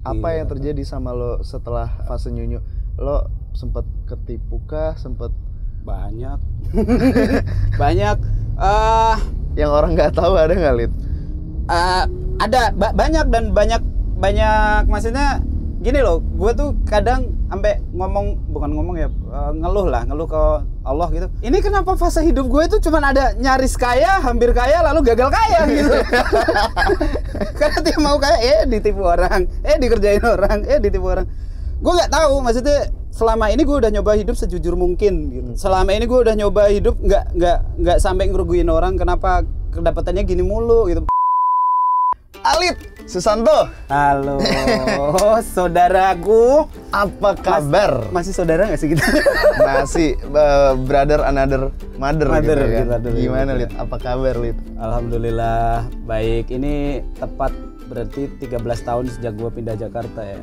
Apa yang terjadi sama lo setelah fase nyunyu? Lo sempet ketipu kah? Sempet banyak. Banyak. Yang orang nggak tahu ada nggak, Lid? Ada banyak dan banyak maksudnya gini loh, gue tuh kadang sampai ngeluh ke Allah gitu. Ini kenapa fase hidup gue itu cuman ada nyaris kaya, hampir kaya, lalu gagal kaya gitu. Karena dia mau kaya, ditipu orang, dikerjain orang, ditipu orang. Gue nggak tahu, maksudnya selama ini gue udah nyoba hidup sejujur mungkin gitu. Selama ini gue udah nyoba hidup nggak sampai ngerugiin orang, kenapa kedapatannya gini mulu gitu. Alit Susanto. Halo, saudaraku. Apa kabar? Masih saudara nggak sih kita? Masih brother another mother gitu kan? Gimana, Lid? Apa kabar, Lid? Alhamdulillah baik. Ini tepat berarti 13 tahun sejak gue pindah Jakarta ya.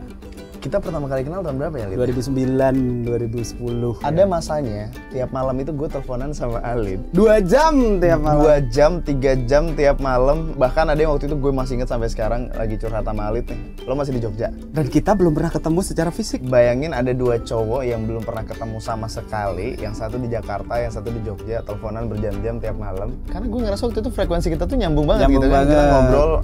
Kita pertama kali kenal tahun berapa ya, Lid? 2009, 2010. Ada masanya tiap malam itu gue teleponan sama Alid 2 jam tiap malam. 2 jam, 3 jam tiap malam. Bahkan ada yang waktu itu gue masih inget sampai sekarang lagi curhat sama Alid nih. Lo masih di Jogja. Dan kita belum pernah ketemu secara fisik. Bayangin ada 2 cowok yang belum pernah ketemu sama sekali. Yang satu di Jakarta, yang satu di Jogja. Teleponan berjam-jam tiap malam. Karena gue ngerasa waktu itu frekuensi kita tuh nyambung banget gitu kan. Kita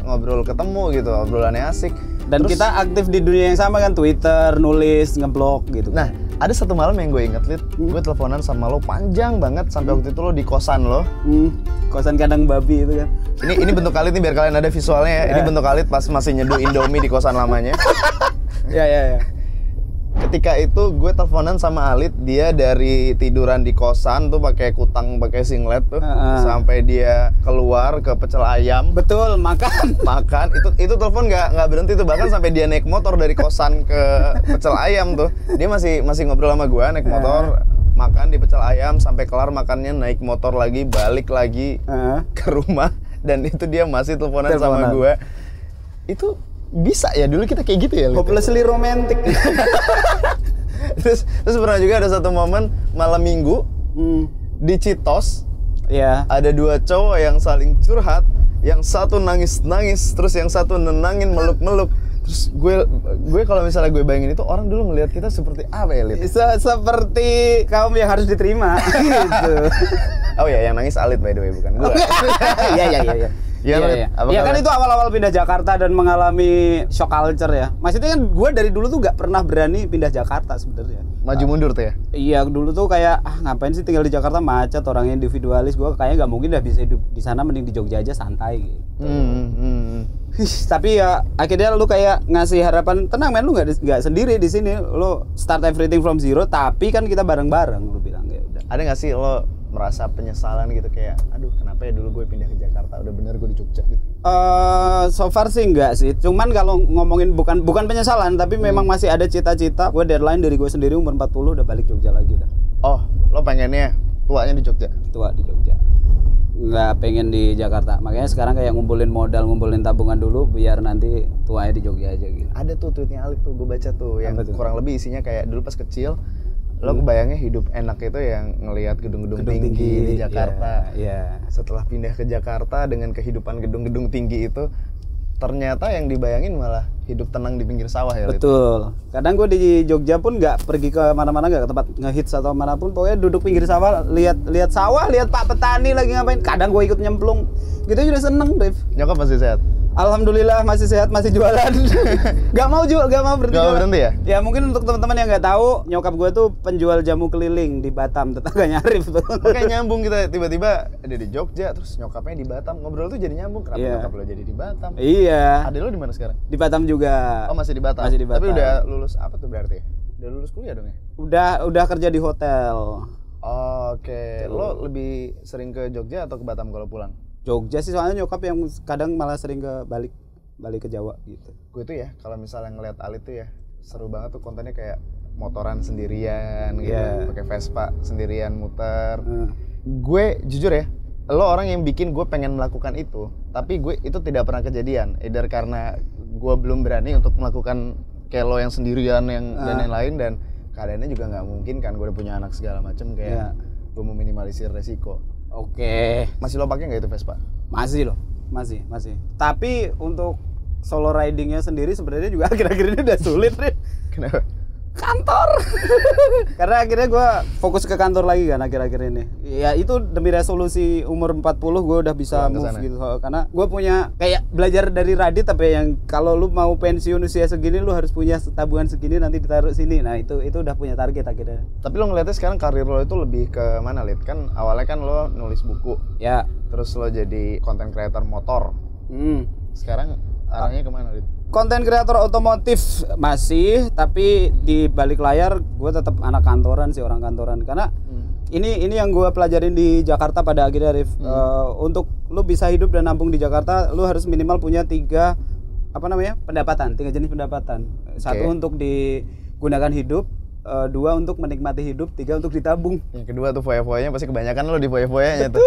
ngobrol ketemu gitu, obrolannya asik. Dan terus, kita aktif di dunia yang sama kan, Twitter, nulis, ngeblog gitu. Nah, ada satu malam yang gue inget, Lid. Gue teleponan sama lo panjang banget sampai waktu itu lo di kosan lo. Kosan kandang babi itu kan. Ini bentuk Alit nih biar kalian ada visualnya ya. Ini bentuk Alit pas masih nyeduh Indomie di kosan lamanya. Ya. Ketika itu gue teleponan sama Alit, dia dari tiduran di kosan tuh pakai kutang, pakai singlet tuh, sampai dia keluar ke pecel ayam. Betul, makan. Itu telepon nggak berhenti tuh, bahkan sampai dia naik motor dari kosan ke pecel ayam tuh. Dia masih ngobrol sama gue, naik motor, makan di pecel ayam sampai kelar makannya, naik motor lagi, balik lagi ke rumah, dan itu dia masih teleponan sama gue. Itu bisa ya, dulu kita kayak gitu ya, hopelessly romantic. terus pernah juga ada satu momen malam minggu di Citos, ada 2 cowok yang saling curhat, yang satu nangis terus yang satu nenangin, meluk. Terus gue kalau misalnya gue bayangin itu, orang dulu ngelihat kita seperti apa ya, Lid? Seperti kaum yang harus diterima gitu. Oh ya, yang nangis Alit by the way, bukan gue. Iya. Iya. Ya kan itu awal-awal pindah Jakarta dan mengalami shock culture ya. Maksudnya kan gue dari dulu tuh nggak pernah berani pindah Jakarta sebenarnya. Maju mundur tuh ya? Iya, dulu tuh kayak ngapain sih tinggal di Jakarta, macet, orangnya individualis. Gue kayaknya nggak mungkin dah bisa hidup di sana, mending di Jogja aja santai gitu. Tapi ya akhirnya lu kayak ngasih harapan, tenang men, lu nggak sendiri di sini. Lu start everything from zero, tapi kan kita bareng-bareng, lu bilang ya udah. Ada nggak sih lo merasa penyesalan gitu, kayak aduh kenapa ya dulu gue pindah ke Jakarta, udah bener gue di Jogja gitu? So far sih enggak sih, cuman kalau ngomongin bukan penyesalan, tapi memang masih ada cita-cita. Gue deadline dari gue sendiri umur 40 udah balik Jogja lagi dah. Oh, lo pengennya tuanya di Jogja? Tua di Jogja, nggak pengen di Jakarta. Makanya sekarang kayak ngumpulin modal, ngumpulin tabungan dulu biar nanti tuanya di Jogja aja gitu. Ada tuh tweetnya Alif tuh, gue baca tuh, yang kurang lebih isinya kayak dulu pas kecil lo kebayangnya hidup enak itu yang ngelihat gedung-gedung tinggi di Jakarta. Setelah pindah ke Jakarta dengan kehidupan gedung-gedung tinggi itu, ternyata yang dibayangin malah hidup tenang di pinggir sawah ya. Betul. Kadang gue di Jogja pun nggak pergi ke mana-mana, nggak ke tempat ngehits atau manapun, pokoknya duduk pinggir sawah, lihat sawah, lihat Pak Petani lagi ngapain. Kadang gue ikut nyemplung, gitu juga seneng, Dev. Nyokap masih sehat? Alhamdulillah masih sehat, masih jualan. Gak mau berhenti. Gak mau berhenti ya? Ya mungkin untuk teman-teman yang nggak tahu, nyokap gue tuh penjual jamu keliling di Batam, tetangganya Arif tuh. Oke, nyambung kita tiba-tiba ada di Jogja, terus nyokapnya di Batam, ngobrol tuh jadi nyambung. Kenapa nyokap lo jadi di Batam? Iya. Adek lo di mana sekarang? Di Batam juga. Oh, masih di Batam. Tapi udah lulus apa tuh berarti? Udah lulus kuliah dong ya? Udah kerja di hotel. Oke. Lo lebih sering ke Jogja atau ke Batam kalau pulang? Jogja sih, soalnya nyokap yang kadang malah sering ke balik ke Jawa gitu. Gue tuh ya kalau misalnya ngeliat Alit tuh ya seru banget tuh, kontennya kayak motoran sendirian gitu, pakai Vespa sendirian muter. Gue jujur ya, lo orang yang bikin gue pengen melakukan itu, tapi gue itu tidak pernah kejadian. Either karena gue belum berani untuk melakukan kayak lo yang sendirian dan lain-lain, dan keadaannya juga nggak mungkin kan, gue udah punya anak segala macem, kayak gue meminimalisir resiko. Oke. Masih lo pakai nggak itu Vespa? Masih loh, masih. Tapi untuk solo ridingnya sendiri sebenarnya juga akhir-akhir ini udah sulit Rif. Kenapa? Kantor. Karena akhirnya gue fokus ke kantor lagi kan akhir-akhir ini. Ya itu demi resolusi umur 40 gue udah bisa move gitu. Karena gue punya kayak belajar dari Radit tapi yang kalau lu mau pensiun usia segini lu harus punya tabungan segini nanti ditaruh sini. Nah itu udah punya target akhirnya. Tapi lo ngeliatnya sekarang karir lo itu lebih ke mana, Lid? Kan awalnya kan lo nulis buku. Ya. Terus lo jadi content creator motor. Sekarang arahnya kemana, Lid? Konten kreator otomotif masih, tapi di balik layar gue tetap anak kantoran sih, orang kantoran. Karena ini yang gue pelajarin di Jakarta pada akhirnya, Rif. Untuk lu bisa hidup dan nampung di Jakarta, lu harus minimal punya 3 jenis pendapatan. Satu untuk digunakan hidup, 2 untuk menikmati hidup, 3 untuk ditabung. Yang kedua tuh foya-foyanya pasti kebanyakan lo di foya-foyanya tuh.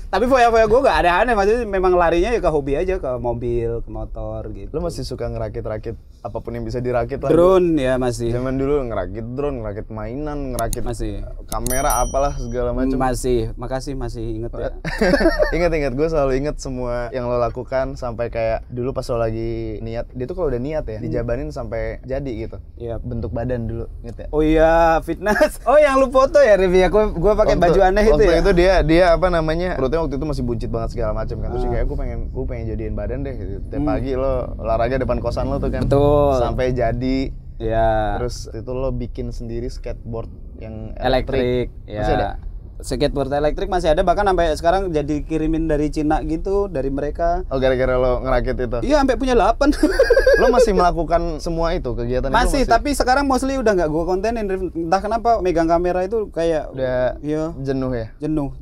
Tapi foya-foya gue gak ada aneh, maksudnya memang larinya ya ke hobi aja, ke mobil, ke motor gitu. Lo masih suka ngerakit-rakit apapun yang bisa dirakit lah. Drone ya masih. Zaman dulu ngerakit drone, ngerakit mainan, ngerakit masih. Kamera apalah segala macam. Masih, makasih masih inget ya. Ingat gue selalu inget semua yang lo lakukan sampai kayak dulu pas lo lagi niat, dia tuh kalau udah niat ya dijabanin sampai jadi gitu. Iya. Bentuk badan dulu gitu ya. Oh iya, fitness. Oh yang lu foto ya Riv ya, gue pakai baju aneh itu ya. Waktu itu dia apa namanya? Perutnya waktu itu masih buncit banget segala macam kan. Terus kayak gue pengen jadiin badan deh gitu. Tiap pagi lo olahraga depan kosan lo tuh kan. Betul. Sampai jadi. Ya. Terus itu lo bikin sendiri skateboard yang elektrik. Ya. Masih ada? Skateboard elektrik masih ada, bahkan sampai sekarang jadi kirimin dari Cina gitu, dari mereka. Oh gara-gara lo ngerakit itu? Iya sampai punya 8. Lo masih melakukan semua itu, kegiatan masih, itu masih? Tapi sekarang mostly udah nggak gue kontenin. Entah kenapa megang kamera itu kayak udah ya, jenuh ya? Jenuh.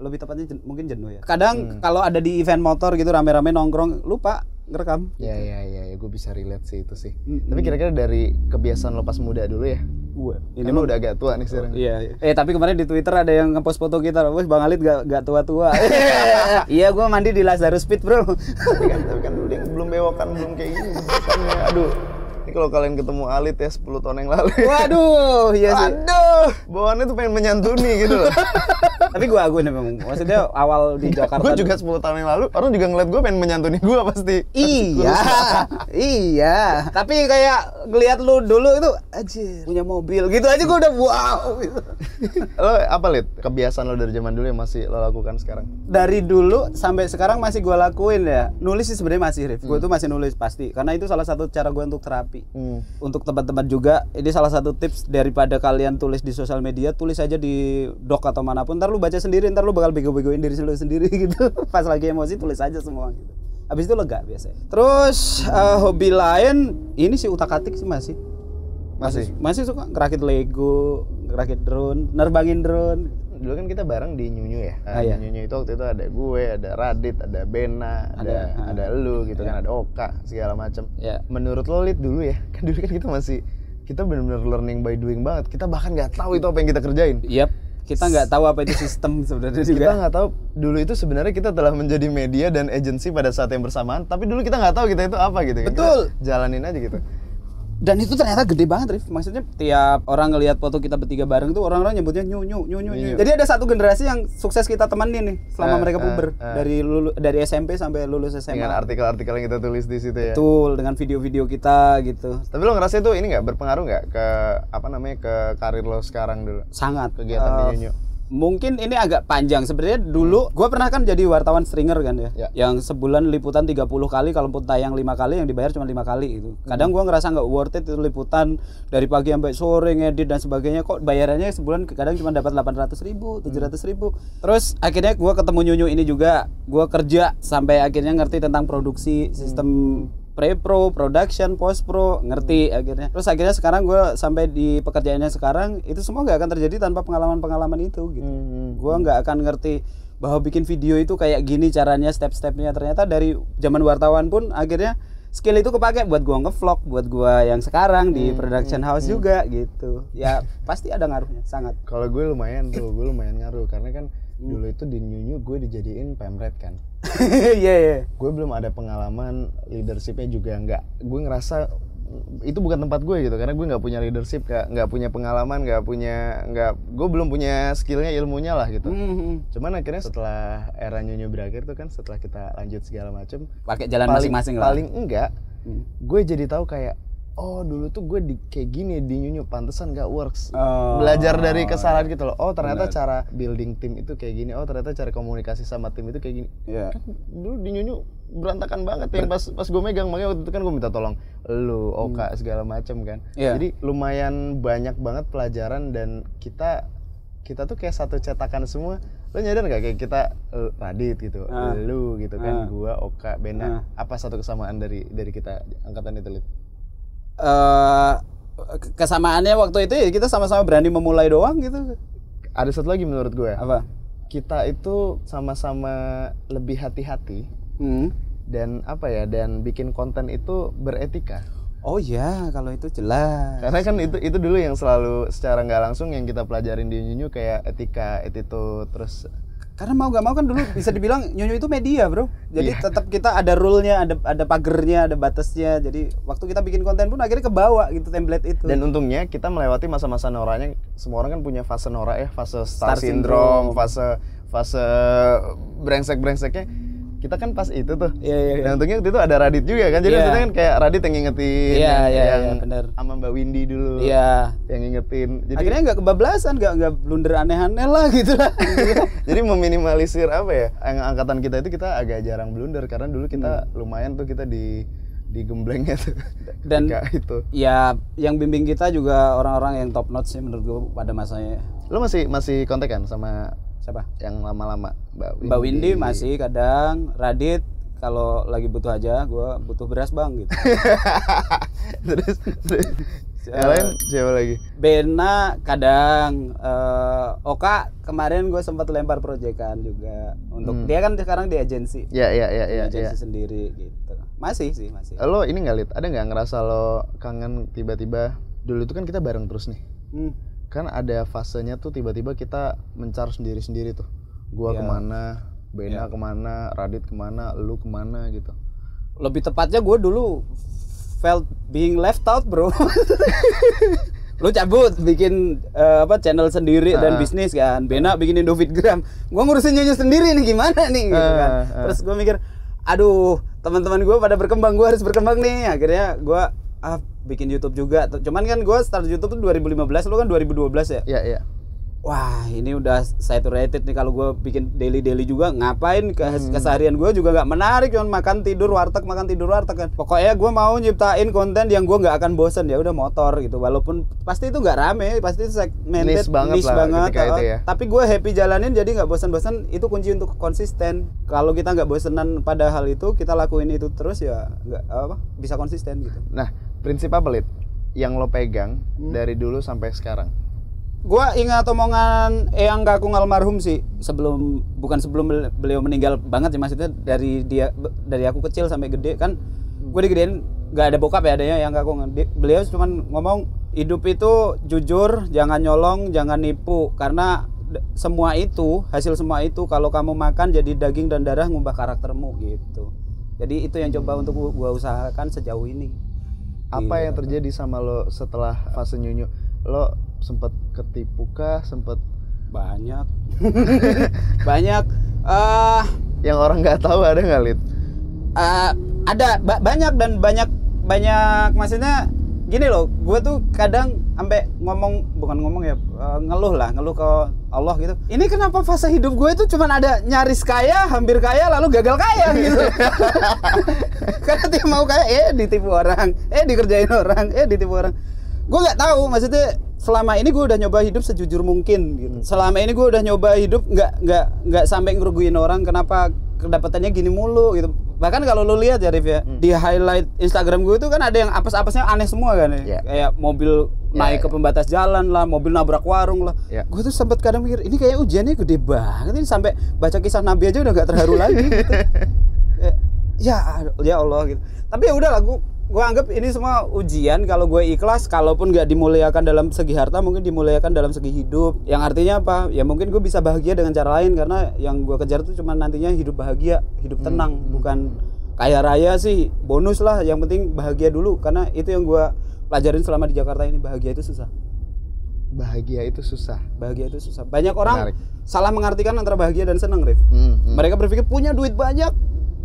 Lebih tepatnya mungkin jenuh ya. Kadang kalau ada di event motor gitu rame-rame nongkrong, lupa ngerekam. Ya, gue bisa relate sih itu sih. Tapi kira-kira dari kebiasaan lo pas muda dulu ya? Ini lo udah agak tua nih sekarang. Iya. Tapi kemarin di Twitter ada yang ngepost foto kita, wes Bang Alit gak tua-tua. Iya, gue mandi di Lazarus Pit, bro. tapi kan belum bewokan, belum kayak gini. Aduh. Ini kalau kalian ketemu Alit ya 10 tahun yang lalu. Waduh, iya sih. Aduh, bawaannya tuh pengen menyantuni gitu loh. Tapi gue memang. Maksudnya awal di Jakarta. Gue juga 10 tahun yang lalu, orang juga ngeliat gue pengen menyantuni gue pasti. Iya. Tapi kayak ngeliat lu dulu itu, anjir, punya mobil gitu aja gue udah wow gitu. Lo apa, Lid? Kebiasaan lo dari zaman dulu yang masih lo lakukan sekarang? Dari dulu sampai sekarang masih gue lakuin ya. Nulis sih sebenarnya masih, Rif. Gue tuh masih nulis pasti. Karena itu salah satu cara gue untuk terapi. Untuk teman-teman juga, ini salah satu tips daripada kalian tulis di sosial media, tulis aja di doc atau manapun, ntar lu baca sendiri, ntar lu bakal bego-begoin diri lu sendiri gitu. Pas lagi emosi tulis aja semua gitu. Habis itu lega biasanya. Terus hobi lain ini sih utak-atik sih masih suka ngerakit Lego, ngerakit drone, nerbangin drone. Dulu kan kita bareng di Nyunyu ya. Iya. Nyunyu itu waktu itu ada gue, ada Radit, ada Bena, ada lu gitu kan, ada Oka segala macam. Yeah. Menurut lo, Lid, dulu ya, kan dulu kan kita benar-benar learning by doing banget. Kita bahkan nggak tahu itu apa yang kita kerjain. Yap. Kita nggak tahu apa itu sistem sebenarnya juga. Kita nggak tahu dulu itu sebenarnya kita telah menjadi media dan agensi pada saat yang bersamaan. Tapi dulu kita nggak tahu kita itu apa gitu. Betul. Kita jalanin aja gitu. Dan itu ternyata gede banget, Rif. Maksudnya tiap orang ngelihat foto kita bertiga bareng tuh orang-orang nyebutnya nyu. Jadi ada satu generasi yang sukses kita temenin nih selama mereka puber. Dari SMP sampai lulus SMA. Dengan artikel-artikel yang kita tulis di situ ya. Betul, dengan video-video kita gitu. Tapi lo ngerasa itu ini nggak berpengaruh nggak ke ke karir lo sekarang dulu? Sangat. Kegiatan di Nyunyu. Mungkin ini agak panjang. Sebenarnya dulu gue pernah kan jadi wartawan stringer kan ya. Yang sebulan liputan 30 kali, kalaupun tayang 5 kali yang dibayar cuma 5 kali gitu. Kadang gue ngerasa nggak worth it itu liputan dari pagi sampai sore ngedit dan sebagainya, kok bayarannya sebulan kadang cuma dapat 800.000, 700.000. Terus akhirnya gue ketemu Nyunyu ini juga, gue kerja sampai akhirnya ngerti tentang produksi, sistem pre-pro, production, post-pro, ngerti akhirnya. Terus akhirnya sekarang gue sampai di pekerjaannya sekarang, itu semua nggak akan terjadi tanpa pengalaman-pengalaman itu gitu. Gue nggak akan ngerti bahwa bikin video itu kayak gini caranya, step-stepnya. Ternyata dari zaman wartawan pun akhirnya skill itu kepake buat gue nge-vlog, buat gue yang sekarang di production house juga gitu. Ya pasti ada ngaruhnya, sangat. Kalau gue lumayan ngaruh karena kan dulu itu di Nyunyu gue dijadiin pemret kan. Iya. Gue belum ada pengalaman leadershipnya juga nggak. Gue ngerasa itu bukan tempat gue gitu, karena gue nggak punya leadership, nggak punya pengalaman, gue belum punya skillnya, ilmunya lah gitu. Cuman akhirnya setelah era Nyunyu berakhir tuh kan, setelah kita lanjut segala macem, pakai jalan masing-masing lah. Paling enggak, gue jadi tahu kayak, oh dulu tuh gue kayak gini di Nyunyu, pantesan gak works. Belajar dari kesalahan gitu loh. Oh ternyata cara building tim itu kayak gini. Oh ternyata cara komunikasi sama tim itu kayak gini. Kan dulu di Nyunyu berantakan banget yang pas gue megang. Makanya waktu itu kan gue minta tolong lu, Oka segala macem kan. Jadi lumayan banyak banget pelajaran, dan kita tuh kayak satu cetakan semua. Lo nyadar gak kayak kita Radit gitu, lu gitu kan, gua, Oka, Bena. Apa satu kesamaan dari kita angkatan itu, Lid? Kesamaannya waktu itu ya kita sama-sama berani memulai doang gitu. Ada satu lagi menurut gue. Apa? Kita itu sama-sama lebih hati-hati dan dan bikin konten itu beretika. Oh ya, kalau itu jelas. Karena kan itu dulu yang selalu secara nggak langsung yang kita pelajarin di Nyunyu, kayak etika, attitude, terus. Karena mau nggak mau kan dulu bisa dibilang Nyunyu itu media, bro. Jadi tetap kita ada rule-nya, ada pagernya, ada batasnya. Jadi waktu kita bikin konten pun akhirnya kebawa gitu template itu. Dan untungnya kita melewati masa-masa noranya. Semua orang kan punya fase norak ya, fase star syndrome, fase brengsek-brengseknya. Kita kan pas itu tuh. Dan untungnya waktu itu ada Radit juga kan. Jadi maksudnya kan kayak Radit yang ngingetin yang bener. Sama Mbak Windy dulu. Yang ngingetin. Jadi akhirnya nggak kebablasan, nggak blunder aneh-aneh lah gitu lah. Jadi meminimalisir apa ya? Angkatan kita itu kita agak jarang blunder, karena dulu kita lumayan tuh kita di gemblengnya tuh. Dan itu. Ya yang bimbing kita juga orang-orang yang top notch sih menurut gue pada masanya. Lo masih kontak kan sama siapa? Yang lama-lama, Mbak Windy masih kadang, Radit kalau lagi butuh aja, gue butuh beras bang gitu. terus yang lain siapa lagi? Bena kadang, Oka kemarin gue sempat lempar proyekan juga untuk dia kan sekarang di agensi. Agensi sendiri gitu. Masih. Lo ini nggak, Lid? Ada nggak ngerasa lo kangen tiba-tiba? Dulu itu kan kita bareng terus nih. Kan ada fasenya tuh tiba-tiba kita mencar sendiri-sendiri tuh. Gua kemana, Bena kemana, Radit kemana, lu kemana gitu. Lebih tepatnya gue dulu felt being left out, bro. Lu cabut bikin channel sendiri dan bisnis kan. Bena bikin Indofitgram. Gua ngurusin Nyunyu sendiri nih, gimana nih gitu kan. Terus gue mikir, aduh, teman-teman gue pada berkembang, gue harus berkembang nih. Akhirnya gue bikin YouTube juga. Cuman kan gue start YouTube tuh 2015, lu kan 2012 ya? Iya. Wah, ini udah saturated nih kalau gue bikin daily juga. Ngapain keseharian gue juga nggak menarik, cuma makan tidur warteg kan. Pokoknya gue mau nyiptain konten yang gue nggak akan bosen. Ya udah motor gitu. Walaupun pasti itu nggak rame, pasti segmented, niche banget. Tapi gue happy jalanin, jadi nggak bosan-bosan. Itu kunci untuk konsisten. Kalau kita nggak bosenan pada hal itu, kita lakuin itu terus ya nggak bisa konsisten gitu. Nah, prinsip apa, Lid, yang lo pegang dari dulu sampai sekarang? Gua ingat omongan Eyang Kakung almarhum sih, bukan sebelum beliau meninggal banget sih, maksudnya dari aku kecil sampai gede kan. Gue digedein nggak ada bokap ya, adanya Eyang Kakung. Beliau cuma ngomong, hidup itu jujur, jangan nyolong, jangan nipu, karena hasil semua itu kalau kamu makan jadi daging dan darah, ngubah karaktermu gitu. Jadi itu yang coba untuk gua usahakan sejauh ini. Apa yang terjadi sama lo setelah fase Nyunyu? Lo sempet ketipu kah? Banyak. Yang orang nggak tahu ada nggak, Lid? Ada banyak maksudnya gini loh, gue tuh kadang sampai ngeluh ke Allah gitu. Ini kenapa fase hidup gue tuh cuman ada nyaris kaya, hampir kaya, lalu gagal kaya gitu. Karena dia mau kaya, ditipu orang, dikerjain orang, ditipu orang. Gue nggak tahu, maksudnya selama ini gue udah nyoba hidup sejujur mungkin gitu. Selama ini gue udah nyoba hidup nggak sampai ngerugiin orang. Kenapa kedapatannya gini mulu gitu. Bahkan kalau lu lihat ya, Rif ya, di highlight Instagram gue itu kan ada yang apes-apesnya aneh semua kan ya. Kayak mobil naik ke pembatas jalan lah, mobil nabrak warung lah. Gue tuh sempet kadang mikir, ini kayak ujiannya gede banget ini, sampai baca kisah Nabi aja udah gak terharu lagi gitu. Ya Allah gitu. Tapi ya udahlah, gue anggap ini semua ujian. Kalau gue ikhlas, kalaupun nggak dimuliakan dalam segi harta, mungkin dimuliakan dalam segi hidup. Yang artinya apa? Ya mungkin gue bisa bahagia dengan cara lain, karena yang gue kejar tuh cuma nantinya hidup bahagia, hidup tenang, bukan kaya raya sih bonus lah, yang penting bahagia dulu, karena itu yang gue pelajarin selama di Jakarta ini. Bahagia itu susah. Bahagia itu susah. Bahagia itu susah. Banyak orang Menarik. salah mengartikan antara bahagia dan seneng, Rif. Mereka berpikir punya duit banyak,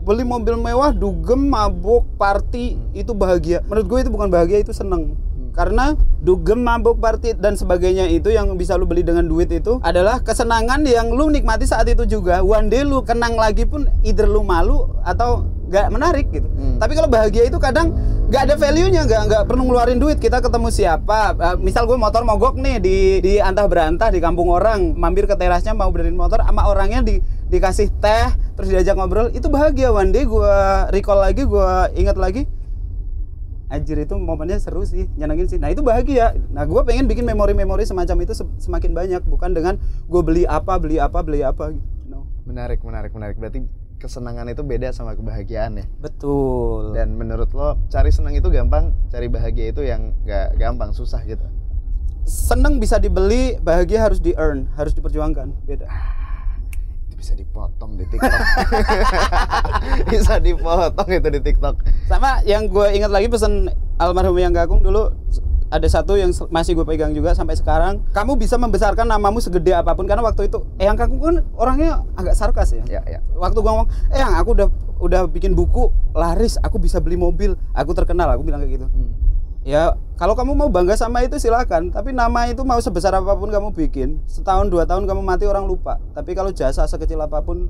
beli mobil mewah, dugem, mabuk, party, itu bahagia. Menurut gue itu bukan bahagia, itu seneng. Karena dugem, mabuk, party dan sebagainya itu yang bisa lu beli dengan duit itu adalah kesenangan yang lu nikmati saat itu juga. One day lu kenang lagi pun either lu malu atau gak menarik gitu. Tapi kalau bahagia itu kadang gak ada value-nya, gak perlu ngeluarin duit. Kita ketemu siapa, misal gue motor mogok nih di antah berantah di kampung orang, mampir ke terasnya mau benerin motor, sama orangnya dikasih teh, terus diajak ngobrol, itu bahagia. One day gue recall lagi, gue ingat lagi, anjir itu momennya seru sih, nyenengin sih. Nah itu bahagia. Nah gue pengen bikin memori-memori semacam itu semakin banyak, bukan dengan gue beli apa gitu. No. Menarik. Berarti kesenangan itu beda sama kebahagiaan ya. Betul. Dan menurut lo cari senang itu gampang, cari bahagia itu yang gak gampang, susah gitu. Seneng bisa dibeli, bahagia harus di earn, harus diperjuangkan. Beda. Itu bisa dipotong di TikTok. Bisa dipotong itu di TikTok. Sama yang gue ingat lagi pesan almarhum Eyang Kakung dulu, ada satu yang masih gue pegang juga sampai sekarang. Kamu bisa membesarkan namamu segede apapun, karena waktu itu Eyang Kakung kan orangnya agak sarkas ya. Ya. Waktu gue ngomong, Eyang aku udah bikin buku laris, aku bisa beli mobil, aku terkenal, aku bilang kayak gitu. Ya kalau kamu mau bangga sama itu silakan, tapi nama itu mau sebesar apapun kamu bikin, setahun 2 tahun kamu mati orang lupa. Tapi kalau jasa sekecil apapun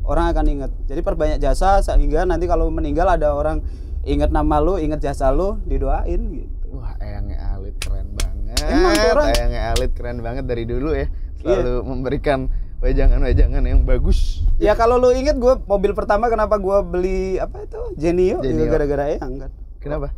orang akan ingat. Jadi perbanyak jasa sehingga nanti kalau meninggal ada orang ingat nama lu, ingat jasa lu, didoain gitu. Wah, Eyangnya Alit keren banget. Emang orang Eyangnya Alit keren banget dari dulu ya. Selalu memberikan wejangan-wejangan yang bagus. Ya kalau lu inget, gue mobil pertama kenapa gue beli apa itu Genio. Gara-gara Eyang kan. Kenapa?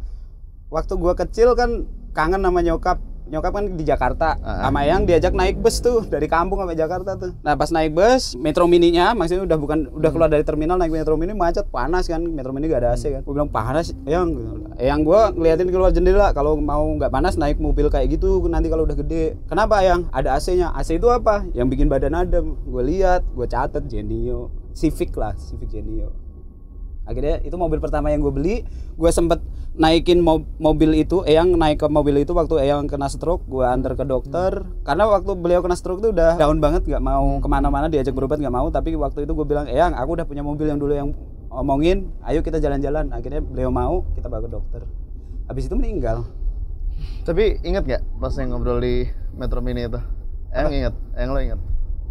Waktu gue kecil kan kangen sama nyokap kan di Jakarta, sama Eyang diajak naik bus tuh dari kampung sampai Jakarta tuh. Nah pas naik bus Metro Mininya, maksudnya udah keluar dari terminal, naik Metro Mini macet, panas kan, Metro Mini gak ada AC kan. Gue bilang panas Eyang gue ngeliatin keluar jendela, kalau mau nggak panas naik mobil kayak gitu nanti kalau udah gede. Kenapa Eyang? Ada AC-nya. AC itu apa? Yang bikin badan adem. Gue lihat, gue catet Genio, Civic Genio. Akhirnya itu mobil pertama yang gue beli. Gue sempet naikin mobil itu, Eyang naik ke mobil itu waktu Eyang kena stroke. Gue antar ke dokter, karena waktu beliau kena stroke itu udah down banget, nggak mau kemana-mana, diajak berobat nggak mau. Tapi waktu itu gue bilang, Eyang aku udah punya mobil yang dulu yang omongin, ayo kita jalan-jalan. Akhirnya beliau mau, kita bawa ke dokter. Habis itu meninggal. Tapi ingat nggak pas yang ngobrol di Metro Mini itu? Eyang lo ingat?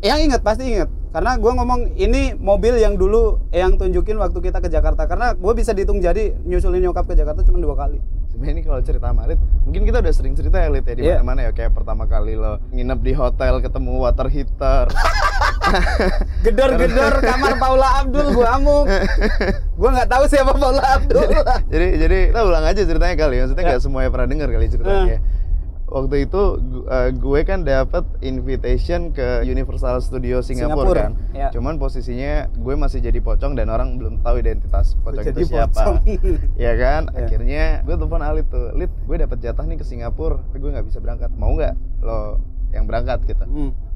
Eyang ingat, pasti ingat. Karena gue ngomong ini mobil yang dulu Eyang tunjukin waktu kita ke Jakarta. Karena gue bisa dihitung jari nyusulin nyokap ke Jakarta cuma 2 kali. Sebenarnya ini kalau cerita sama Alit, mungkin kita udah sering cerita ya Alit ya, di mana-mana ya. Kayak pertama kali lo nginep di hotel ketemu water heater. Gedor-gedor kamar Paula Abdul, gue amuk. Gue nggak tahu siapa Paula Abdul. jadi kita ulang aja ceritanya kali. Maksudnya nggak semuanya pernah dengar kali ceritanya. Waktu itu gue kan dapat invitation ke Universal Studio Singapura kan. Ya. Cuman posisinya gue masih jadi pocong dan orang belum tahu identitas pocong itu siapa. Ya kan? Ya. Akhirnya gue telepon Alit tuh, Lit, gue dapat jatah nih ke Singapura, tapi gue nggak bisa berangkat. Mau nggak lo yang berangkat gitu?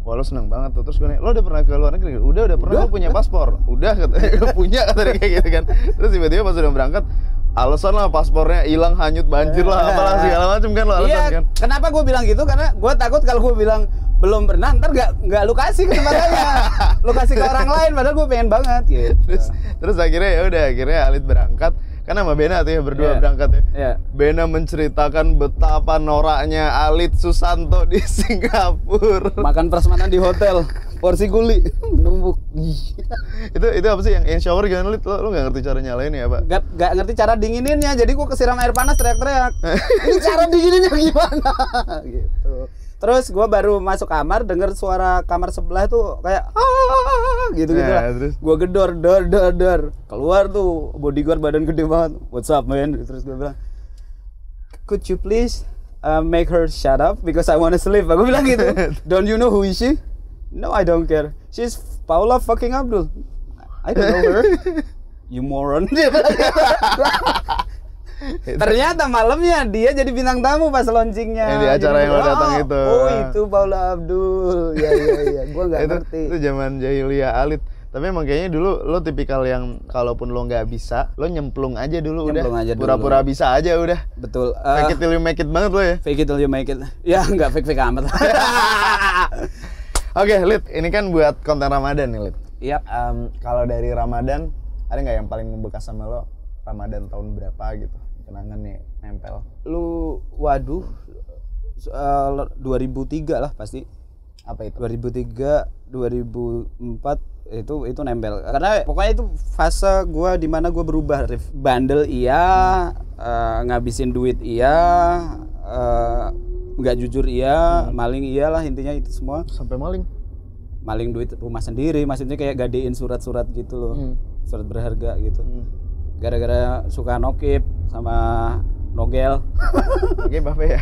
Wah lo seneng banget tuh. Terus gue nanya, lo udah pernah ke luar negeri? Udah pernah. Lo punya paspor? Udah katanya, udah punya katanya kayak gitu kan. Terus tiba-tiba pas udah berangkat, alasan lah paspornya hilang, hanyut, banjir lah, apalah segala macam kan lo alasan kan. Kenapa gue bilang gitu? Karena gue takut kalau gue bilang belum pernah, ntar nggak lu kasih kesempatannya, lu kasih ke orang lain, padahal gue pengen banget gitu. Terus akhirnya akhirnya Alit berangkat. Kan sama Bena tuh ya berdua berangkat ya. Bena menceritakan betapa noraknya Alit Susanto di Singapura. Makan prasmanan di hotel, porsi guli numpuk. itu apa sih yang shower gimana Lit? Lo nggak ngerti cara nyalain ya Pak? Nggak ngerti cara dingininnya, jadi gua kesiram air panas teriak-teriak. Ini cara dingininnya gimana? Gitu. Terus gue baru masuk kamar, denger suara kamar sebelah tuh kayak gitu lah. Gue gedor, dor. Keluar tuh bodyguard badan gede banget. What's up man? Terus gue bilang, could you please make her shut up because I wanna sleep. Aku bilang gitu. Don't you know who is she? No, I don't care. She's Paula fucking Abdul. I don't know her. You moron. Ternyata malamnya dia jadi bintang tamu pas launchingnya. Yang di acara yang lo datang itu. Oh itu Paula Abdul. Ya. Gue nggak ngerti. Itu zaman jahiliyah Alit. Tapi emang kayaknya dulu lo tipikal yang kalaupun lo nggak bisa, lo nyemplung aja dulu Nyemplung udah. aja dulu. Pura-pura bisa aja udah. Betul. Fake it till you make it banget lo ya. Fake it till you make it. Ya nggak fake amat. Oke, Lid, ini kan buat konten Ramadan nih, Lid. Iya. Kalau dari Ramadan, ada nggak yang paling membekas sama lo? Ramadan tahun berapa gitu? Kenangan nih nempel. Lu waduh 2003 lah pasti. Apa itu? 2003, 2004 itu nempel. Karena pokoknya itu fase gua di mana gua berubah, Rif. Bandel iya, ngabisin duit iya, nggak jujur iya, maling iyalah, intinya itu semua. Sampai maling? Maling duit rumah sendiri, maksudnya kayak gadein surat-surat gitu loh. Surat berharga gitu. Gara-gara suka nokip sama nogel. Nokip apa ya?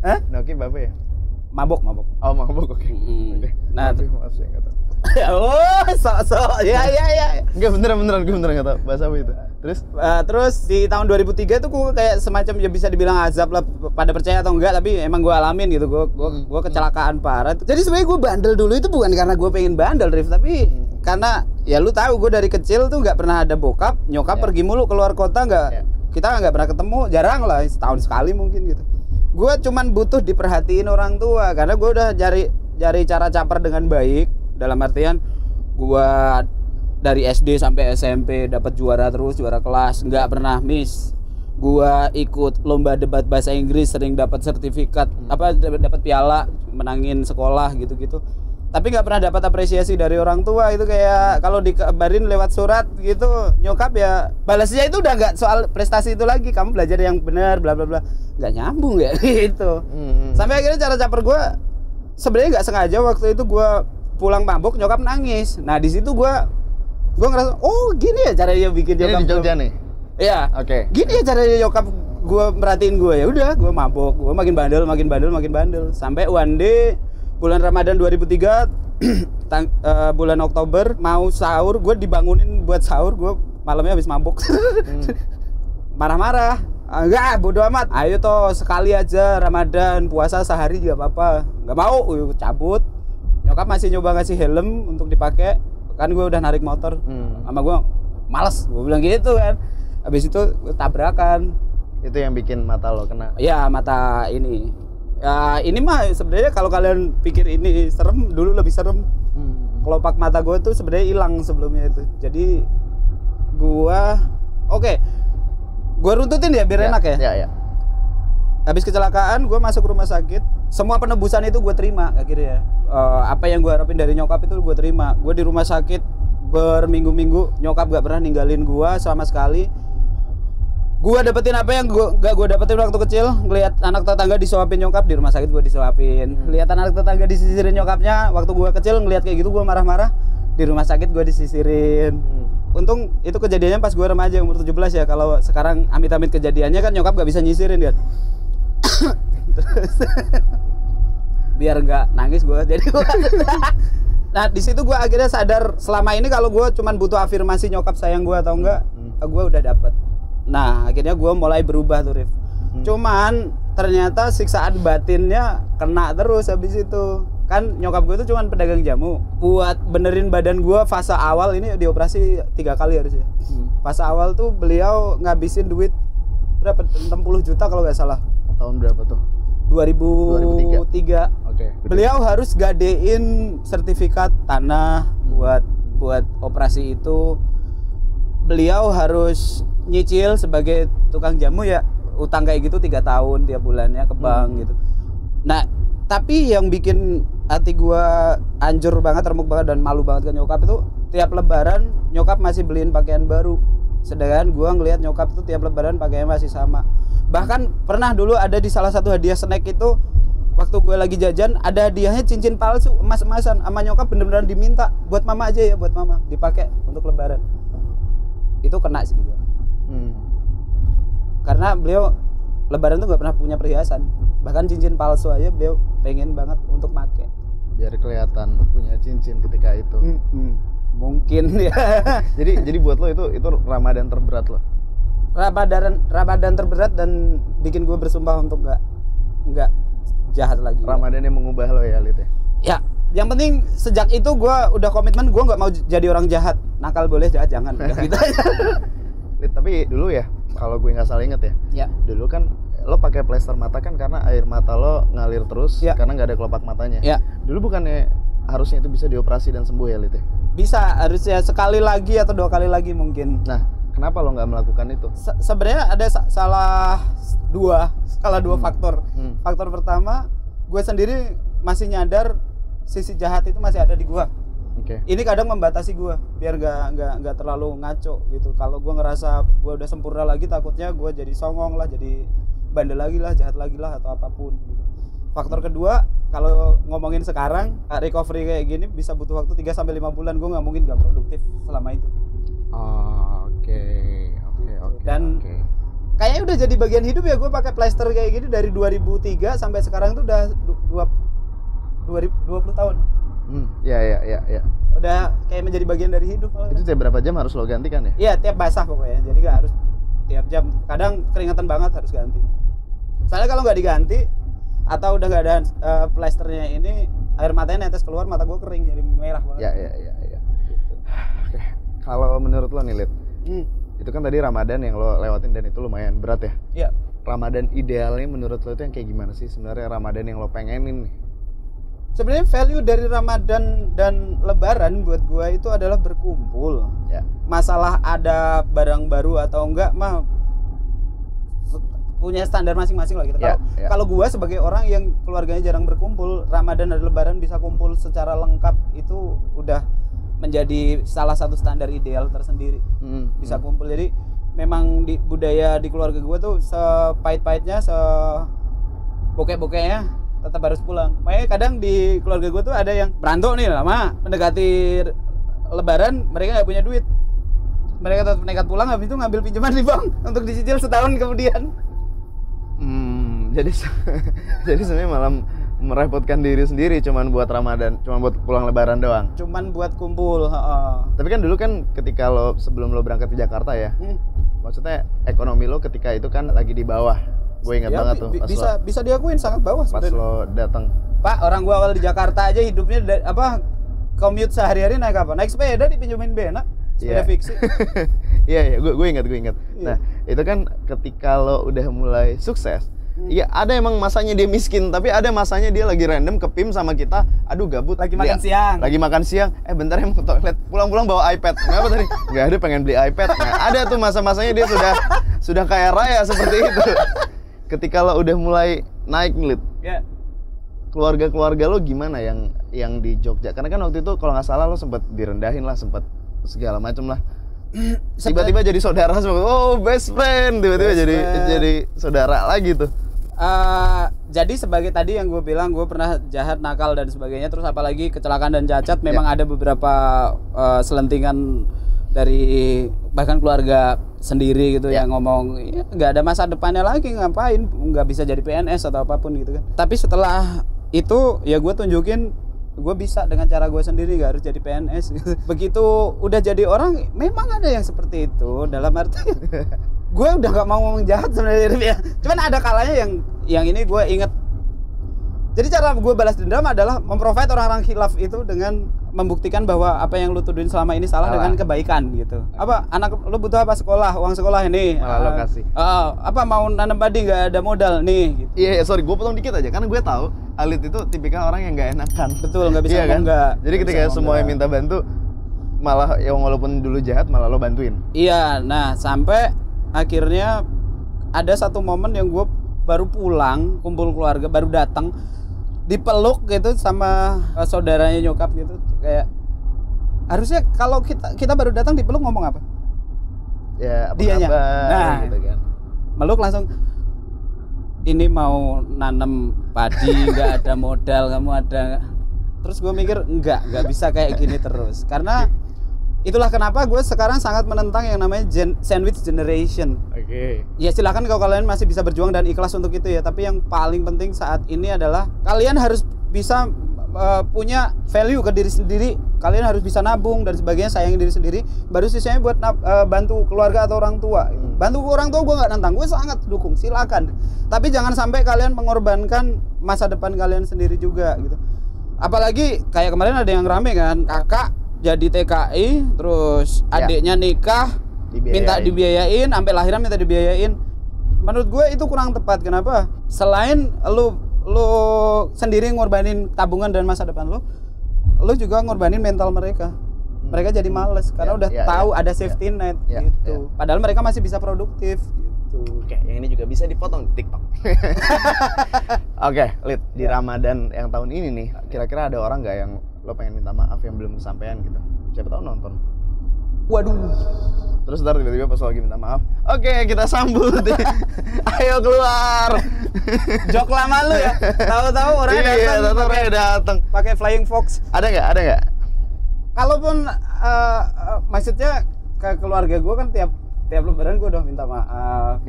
Hah? Nokip apa ya? Mabok. Oh, mabok, oke. Oke. Nah, maaf sih nggak tahu. oh, sok. Ya. Enggak, beneran gue nggak tahu bahasa apa itu. Terus di tahun 2003 itu gue kayak semacam ya bisa dibilang azab lah, pada percaya atau enggak, tapi emang gue alamin gitu. Gue kecelakaan parah. Jadi sebenarnya gue bandel dulu itu bukan karena gue pengen bandel, Rif, tapi karena ya lu tahu gue dari kecil tuh nggak pernah ada bokap, nyokap pergi mulu keluar kota, kita nggak pernah ketemu, jarang lah, setahun sekali mungkin gitu. Gue cuman butuh diperhatiin orang tua karena gue udah cari cara caper dengan baik, dalam artian gue dari SD sampai SMP dapat juara kelas, nggak pernah miss. Gue ikut lomba debat bahasa Inggris, sering dapat sertifikat, dapat piala, menangin sekolah gitu-gitu. Tapi nggak pernah dapat apresiasi dari orang tua. Itu kayak kalau dikabarin lewat surat gitu, nyokap ya balasnya itu udah nggak soal prestasi itu lagi, kamu belajar yang benar bla bla bla, nggak nyambung ya gitu. Sampai akhirnya cara caper gue sebenarnya nggak sengaja, waktu itu gue pulang mabuk, nyokap nangis. Nah di situ gue ngerasa, oh gini ya caranya bikin nyokap. Ini di Jogja nih. Iya. Oke. Gini ya caranya nyokap gue merhatiin gue. Ya udah, gue mabuk, gue makin bandel. Sampai one day bulan Ramadan 2003 bulan Oktober mau sahur, gue dibangunin buat sahur, gue malamnya habis mabuk. Marah-marah. Enggak, bodo amat. Ayo toh sekali aja Ramadan, puasa sehari juga apa-apa. Enggak mau, cabut. Nyokap masih nyoba ngasih helm untuk dipakai. Kan gue udah narik motor. Sama gue males, gue bilang gitu kan. Habis itu tabrakan. Itu yang bikin mata lo kena. Ya, mata ini. Ya, ini mah sebenarnya kalau kalian pikir ini serem, dulu lebih serem. Kelopak mata gue tuh sebenarnya hilang sebelumnya itu. Jadi gua gua runtutin ya biar enak ya. Iya. Habis kecelakaan gua masuk rumah sakit. Semua penebusan itu gua terima akhirnya. Apa yang gua harapin dari nyokap itu gua terima. Gua di rumah sakit berminggu-minggu, nyokap gak pernah ninggalin gua sama sekali. Gua dapetin apa yang gak gua dapetin waktu kecil. Ngelihat anak tetangga disuapin nyokap, di rumah sakit gua disuapin. Lihat anak tetangga disisirin nyokapnya, waktu gua kecil ngelihat kayak gitu gua marah-marah. Di rumah sakit gua disisirin. Untung itu kejadiannya pas gua remaja umur 17 ya. Kalau sekarang amit-amit kejadiannya kan nyokap gak bisa nyisirin kan. Terus biar nggak nangis gua, jadi gua nah di situ gua akhirnya sadar selama ini kalau gua cuman butuh afirmasi nyokap sayang gua atau enggak, gua udah dapet. Nah akhirnya gue mulai berubah tuh, Rif. Cuman ternyata siksaan batinnya kena terus habis itu. Kan nyokap gue itu cuman pedagang jamu. Buat benerin badan gue fase awal ini dioperasi 3 kali harusnya. Fase awal tuh beliau ngabisin duit berapa? 60 juta kalau nggak salah. Tahun berapa tuh? 2003. Oke. Beliau harus gadein sertifikat tanah buat operasi itu. Beliau harus nyicil sebagai tukang jamu ya, utang kayak gitu 3 tahun tiap bulannya ke bank gitu. Nah tapi yang bikin hati gua hancur banget, remuk banget dan malu banget ke nyokap itu, tiap lebaran nyokap masih beliin pakaian baru, sedangkan gua ngelihat nyokap itu tiap lebaran pakaiannya masih sama. Bahkan pernah dulu ada di salah satu hadiah snack itu, waktu gue lagi jajan ada hadiahnya cincin palsu emas-emasan, sama nyokap bener-bener diminta buat mama aja ya, buat mama dipakai untuk lebaran. Itu kena sih di gua. Karena beliau lebaran tuh gak pernah punya perhiasan, bahkan cincin palsu aja beliau pengen banget untuk make biar kelihatan punya cincin ketika itu. Mungkin ya. jadi buat lo itu Ramadan terberat lo. Ramadan terberat dan bikin gue bersumpah untuk nggak jahat lagi. Ramadan yang mengubah lo ya, Lid ya. Ya, Yang penting sejak itu gue udah komitmen gue nggak mau jadi orang jahat. Nakal boleh, jahat jangan. Udah gitu aja. Tapi dulu ya, kalau gue nggak salah inget ya. Ya. Dulu kan lo pakai plester mata kan karena air mata lo ngalir terus ya. karena nggak ada kelopak matanya. Ya. Dulu bukannya harusnya itu bisa dioperasi dan sembuh ya, Lit? Bisa, harusnya sekali lagi atau 2 kali lagi mungkin. Nah, kenapa lo nggak melakukan itu? Sebenarnya ada salah dua faktor. Faktor pertama, gue sendiri masih nyadar sisi jahat itu masih ada di gue. Ini kadang membatasi gue biar nggak terlalu ngaco gitu. Kalau gue ngerasa gue udah sempurna lagi, takutnya gue jadi songong lah, jadi bandel lagi lah, jahat lagi lah atau apapun gitu. Faktor kedua, kalau ngomongin sekarang recovery kayak gini bisa butuh waktu 3-5 bulan. Gue nggak mungkin nggak produktif selama itu. Oke. Dan kayaknya udah jadi bagian hidup ya, gue pakai plester kayak gini dari 2003 sampai sekarang tuh udah 20 tahun. Ya. Udah kayak menjadi bagian dari hidup. Itu tiap berapa jam harus lo ganti kan ya? Iya, tiap basah pokoknya. Jadi nggak harus tiap jam. Kadang keringetan banget harus ganti. Soalnya kalau nggak diganti atau udah nggak ada plesternya ini, air matanya netes keluar, mata gue kering jadi merah banget. Ya. Gitu. Oke. Kalau menurut lo nih, Lit, itu kan tadi Ramadan yang lo lewatin dan itu lumayan berat ya? Iya. Ramadan idealnya menurut lo itu yang kayak gimana sih sebenarnya Ramadan yang lo pengenin nih? Sebenarnya value dari Ramadan dan Lebaran buat gua itu adalah berkumpul. Ya. Masalah ada barang baru atau enggak mah punya standar masing-masing lah gitu. Kalau gua sebagai orang yang keluarganya jarang berkumpul, Ramadan dan Lebaran bisa kumpul secara lengkap itu udah menjadi salah satu standar ideal tersendiri. Bisa kumpul. Jadi memang di budaya di keluarga gua tuh sepahit-pahitnya, sebokeh-bokehnya tetap harus pulang. Makanya kadang di keluarga gue tuh ada yang berantuk nih lama mendekati Lebaran, mereka nggak punya duit, mereka tetap nekat pulang, habis itu ngambil pinjaman di bank untuk dicicil setahun kemudian. Jadi sebenarnya malah merepotkan diri sendiri cuman buat Ramadan, cuman buat pulang Lebaran doang. Cuman buat kumpul. Tapi kan dulu kan ketika sebelum lo berangkat ke Jakarta ya, maksudnya ekonomi lo ketika itu kan lagi di bawah. Gue ingat banget tuh bisa diakuin sangat bawah pas lo datang. Pak, orang gua awal di Jakarta aja hidupnya commute sehari-hari naik apa? Naik sepeda dipinjemin Bena, sepeda fiksi. Iya, gue ingat. Nah, itu kan ketika lo udah mulai sukses, iya ada emang masanya dia miskin, tapi ada masanya dia lagi random ke PIM sama kita, aduh gabut. Lagi makan siang, bentar mau ke toilet, pulang bawa iPad. Kenapa tadi? Nggak ada, pengen beli iPad. Nah, ada tuh masa-masanya dia sudah kaya raya seperti itu. Ketika lo udah mulai naik nih, Lit, keluarga lo gimana yang di Jogja? Karena kan waktu itu kalau nggak salah lo sempat direndahin lah, sempat segala macam lah. Tiba-tiba jadi saudara semua, oh best friend, tiba-tiba jadi saudara lagi tuh. Jadi sebagai tadi yang gue bilang, gue pernah jahat, nakal dan sebagainya, terus apalagi kecelakaan dan cacat, memang ada beberapa selentingan dari bahkan keluarga sendiri gitu yang ngomong nggak ada masa depannya lagi, ngapain nggak bisa jadi PNS atau apapun gitu kan. Tapi setelah itu ya gue tunjukin gue bisa dengan cara gue sendiri, nggak harus jadi PNS. Begitu udah jadi orang, memang ada yang seperti itu, dalam arti gue udah nggak mau ngomong jahat sebenarnya, cuman ada kalanya yang ini gue inget. Jadi cara gue balas dendam adalah memprovide orang-orang khilaf itu dengan membuktikan bahwa apa yang lu tuduhin selama ini salah dengan kebaikan gitu. Apa anak lu butuh apa, sekolah, uang sekolah ini malah lo kasih. Apa mau nanam padi nggak ada modal nih gitu. Iya, sorry gue potong dikit aja karena gue tahu Alit itu tipikal orang yang nggak enakan. Betul, nggak bisa ngomong enggak. Jadi ketika semua yang minta bantu, malah ya walaupun dulu jahat malah lo bantuin. Iya, nah sampai akhirnya ada satu momen yang gue baru pulang, kumpul keluarga, baru datang, dipeluk gitu sama saudaranya nyokap gitu, kayak harusnya kalau kita baru datang dipeluk ngomong apa? Ya, apa dianya kabar, gitu kan. Meluk langsung, ini mau nanam padi nggak ada modal, kamu ada. Terus gue mikir nggak bisa kayak gini terus, karena itulah kenapa gue sekarang sangat menentang yang namanya sandwich generation. Oke. Ya silakan kalau kalian masih bisa berjuang dan ikhlas untuk itu ya. Tapi yang paling penting saat ini adalah kalian harus bisa punya value ke diri sendiri. Kalian harus bisa nabung dan sebagainya, sayangi diri sendiri. Baru sisanya buat bantu keluarga atau orang tua. Bantu orang tua gue nggak nantang, gue sangat dukung. Silakan. Tapi jangan sampai kalian mengorbankan masa depan kalian sendiri juga gitu. Apalagi kayak kemarin ada yang rame kan, kakak jadi TKI, terus adiknya nikah, minta dibiayain, sampai lahiran minta dibiayain. Menurut gue itu kurang tepat. Kenapa? Selain lu sendiri ngorbanin tabungan dan masa depan lu juga ngorbanin mental mereka. Mereka jadi males karena udah tahu ada safety net gitu. Padahal mereka masih bisa produktif gitu. Oke, yang ini juga bisa dipotong di TikTok. Oke, Lid, di Ramadan yang tahun ini nih, kira-kira ada orang nggak yang lo pengen minta maaf yang belum kesampaian gitu? Siapa tahu nonton. Waduh. Terus ntar tiba-tiba pas lo lagi minta maaf, oke, kita sambut. Ayo keluar. Jok lama lu ya. Tahu-tahu orangnya datang. Iya, tahu orangnya datang. Pakai flying fox. Ada nggak? Kalaupun maksudnya ke keluarga gue kan tiap lebaran gue udah minta maaf.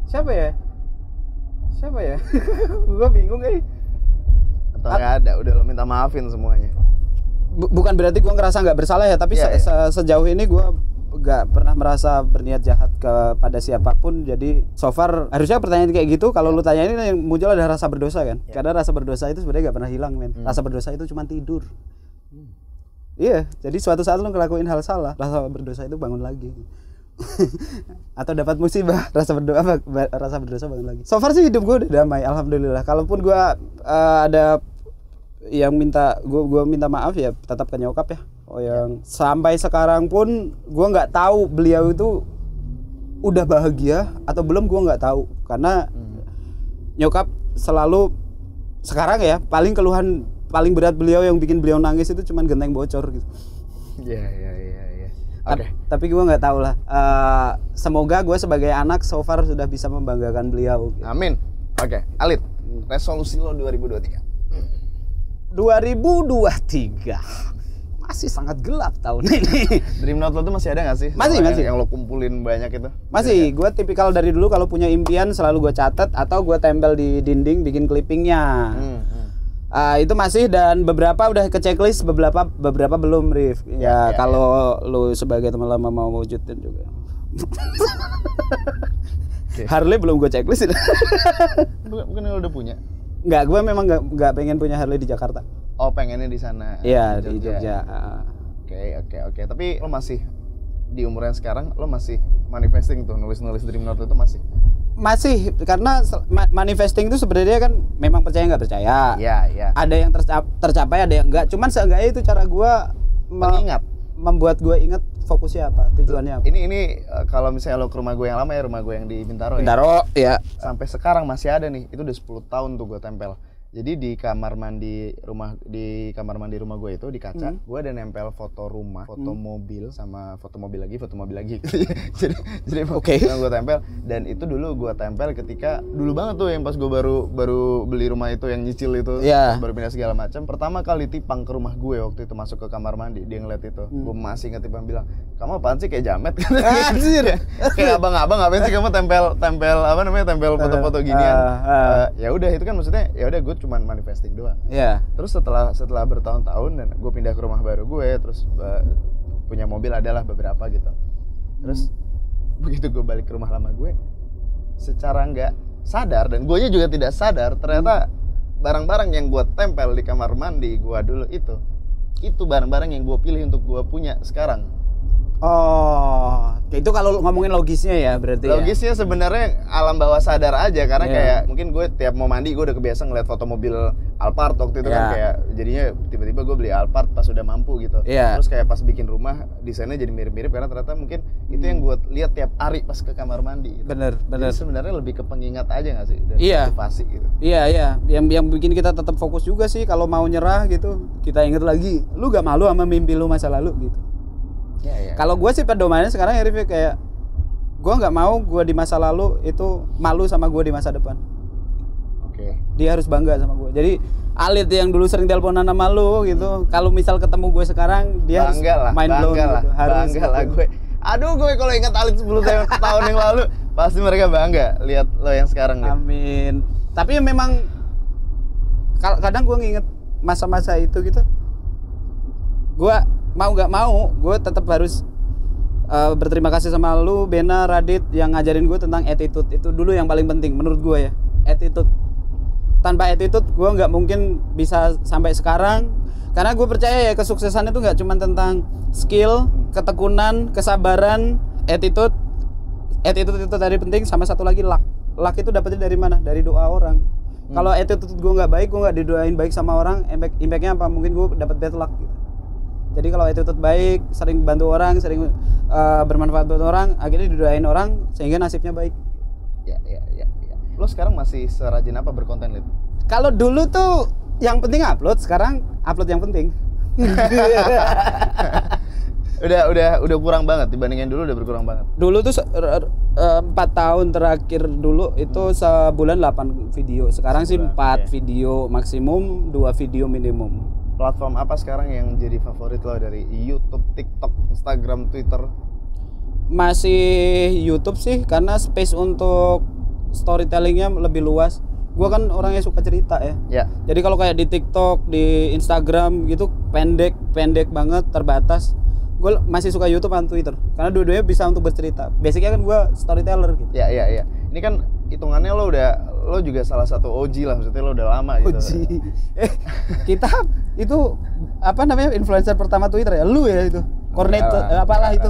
Siapa ya? Gue bingung Atau nggak ada, udah lo minta maafin semuanya. Bukan berarti gue ngerasa nggak bersalah ya, tapi sejauh ini gue nggak pernah merasa berniat jahat kepada siapapun. Jadi so far harusnya pertanyaan kayak gitu kalau lu tanya ini yang muncul ada rasa berdosa kan. Karena rasa berdosa itu sebenarnya nggak pernah hilang, men. Rasa berdosa itu cuma tidur. Iya, jadi suatu saat lu ngelakuin hal salah, rasa berdosa itu bangun lagi. Atau dapat musibah, rasa berdosa bangun lagi. So far sih hidup gue udah damai, alhamdulillah. Kalaupun gue ada yang minta gue minta maaf ya tetap ke nyokap ya. Yang sampai sekarang pun gue nggak tahu beliau itu udah bahagia atau belum, gue nggak tahu karena nyokap selalu sekarang ya keluhan paling berat beliau yang bikin beliau nangis itu cuman genteng bocor gitu. Iya. Oke. Tapi gue nggak tahu lah. Semoga gue sebagai anak so far sudah bisa membanggakan beliau. Gitu. Amin. Oke, Alit, resolusi lo 2023. 2023 masih sangat gelap tahun ini. Dream note lo tuh masih ada nggak sih? Masih. Yang lo kumpulin banyak itu? Masih. Gue tipikal dari dulu kalau punya impian selalu gue catat atau gue tempel di dinding bikin clippingnya. Itu masih, dan beberapa udah ke checklist, beberapa belum, Rif. Kalau lu sebagai teman lama mau wujudin juga. Harley belum gue checklist. Bukan lo udah punya? Enggak, gue memang enggak pengen punya Harley di Jakarta. Oh, pengennya di sana. Iya, di Jogja. Oke. Tapi lo masih di umur yang sekarang, lo masih manifesting tuh, nulis dream note itu masih? Masih, karena manifesting itu sebenarnya kan memang percaya nggak percaya. Iya. Ada yang tercapai, ada yang enggak. Cuman seenggaknya itu cara gue membuat gue ingat fokusnya apa, tujuannya apa. Ini kalau misalnya lo ke rumah gue yang lama ya, rumah gue yang di Bintaro ya. Sampai sekarang masih ada nih. Itu udah 10 tahun tuh gue tempel. Jadi di kamar mandi rumah gue itu di kaca, gue ada nempel foto rumah, foto mobil sama foto mobil lagi. jadi yang gue tempel, dan itu dulu gue tempel ketika dulu banget tuh yang pas gue baru beli rumah itu yang nyicil itu, baru pindah segala macam. Pertama kali Tipang ke rumah gue waktu itu masuk ke kamar mandi, dia ngeliat itu, gue masih ingat Tipang bilang, kamu apaan sih kayak jamet? Anjir. Kayak abang-abang ngapain sih kamu tempel foto-foto ginian? Ya udah itu kan maksudnya ya udah gue cuman manifesting doang. Iya. Terus setelah bertahun-tahun dan gue pindah ke rumah baru gue, terus punya mobil adalah beberapa gitu. Terus begitu gue balik ke rumah lama gue, secara nggak sadar dan guenya juga tidak sadar, ternyata barang-barang yang gue tempel di kamar mandi gue dulu itu barang-barang yang gue pilih untuk gue punya sekarang. Oh, itu kalau ngomongin logisnya ya berarti. Logisnya sebenarnya alam bawah sadar aja, karena kayak mungkin gue tiap mau mandi gue udah kebiasa ngeliat foto mobil Alphard waktu itu kan, kayak jadinya tiba-tiba gue beli Alphard pas udah mampu gitu. Terus kayak pas bikin rumah desainnya jadi mirip-mirip karena ternyata mungkin itu yang gue lihat tiap hari pas ke kamar mandi gitu. Bener. Jadi sebenarnya lebih ke pengingat aja nggak sih, dan motivasi gitu. Iya. Yang bikin kita tetap fokus juga sih kalau mau nyerah gitu. Kita inget lagi, lu gak malu sama mimpi lu masa lalu gitu. Kalau gue sih pedomannya sekarang ya Rif, kayak gue nggak mau gue di masa lalu itu malu sama gue di masa depan. Dia harus bangga sama gue. Jadi Alit yang dulu sering teleponan sama lu gitu, kalau misal ketemu gue sekarang dia bangga harus main blown gitu. Bangga lah gue. Aduh, gue kalau ingat Alit 10 tahun yang lalu pasti mereka bangga lihat lo yang sekarang. Amin. Tapi memang kadang gue nginget masa-masa itu gitu. Gue mau nggak mau, gue tetap harus berterima kasih sama lu, Bena, Radit yang ngajarin gue tentang attitude. Itu dulu yang paling penting menurut gue ya, attitude. tanpa attitude gue nggak mungkin bisa sampai sekarang. Karena gue percaya ya kesuksesan itu nggak cuma tentang skill, ketekunan, kesabaran, attitude itu tadi penting, sama satu lagi luck. Luck itu dapetnya dari mana? Dari doa orang. Kalau attitude gue nggak baik, gue nggak didoain baik sama orang, impactnya apa? Mungkin gue dapat bad luck gitu. Jadi kalau attitude baik, sering bantu orang, sering bermanfaat buat orang, akhirnya didoain orang sehingga nasibnya baik. Ya. Lo sekarang masih serajin apa berkonten, Lid? Kalau dulu tuh yang penting upload, sekarang upload yang penting. udah kurang banget dibandingin dulu, udah berkurang banget. Dulu tuh 4 tahun terakhir dulu itu sebulan 8 video. Sekarang sih 4 video maksimum, 2 video minimum. Platform apa sekarang yang jadi favorit lo dari YouTube, TikTok, Instagram, Twitter? Masih YouTube sih, karena space untuk storytellingnya lebih luas. Gua kan orangnya suka cerita ya. Jadi kalau kayak di TikTok, di Instagram gitu pendek banget, terbatas. Gue masih suka YouTube dan Twitter karena dua-duanya bisa untuk bercerita. Basicnya kan gue storyteller gitu. Iya. Ini kan hitungannya lo juga salah satu OG lah, maksudnya lo udah lama gitu. OG. Kita itu apa namanya influencer pertama Twitter ya? Lu ya itu. Cornet apalah itu.